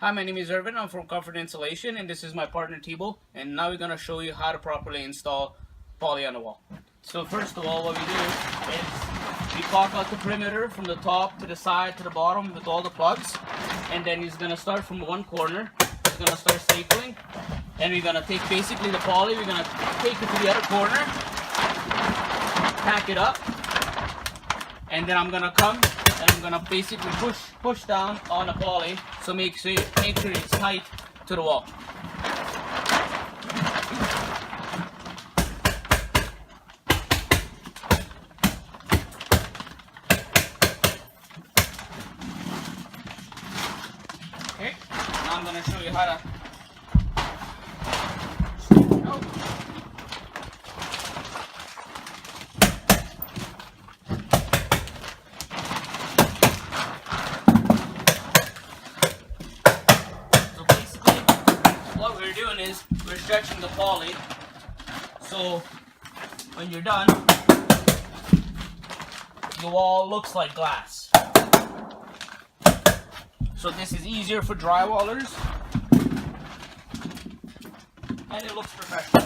Hi, my name is Irvin. I'm from Komfort Insulation, and this is my partner Thibault. And now we're going to show you how to properly install poly on the wall. So first of all, what we do is we caulk out the perimeter from the top to the side to the bottom with all the plugs. And then he's going to start from one corner. He's going to start stapling. Then we're going to take basically the poly, we're going to take it to the other corner, pack it up, and then I'm going to come and I'm going to basically push down on the poly, so make sure it's tight to the wall. Okay, now I'm going to show you how to straighten it out. What we're doing is we're stretching the poly, so when you're done, the wall looks like glass. So this is easier for drywallers, and it looks professional.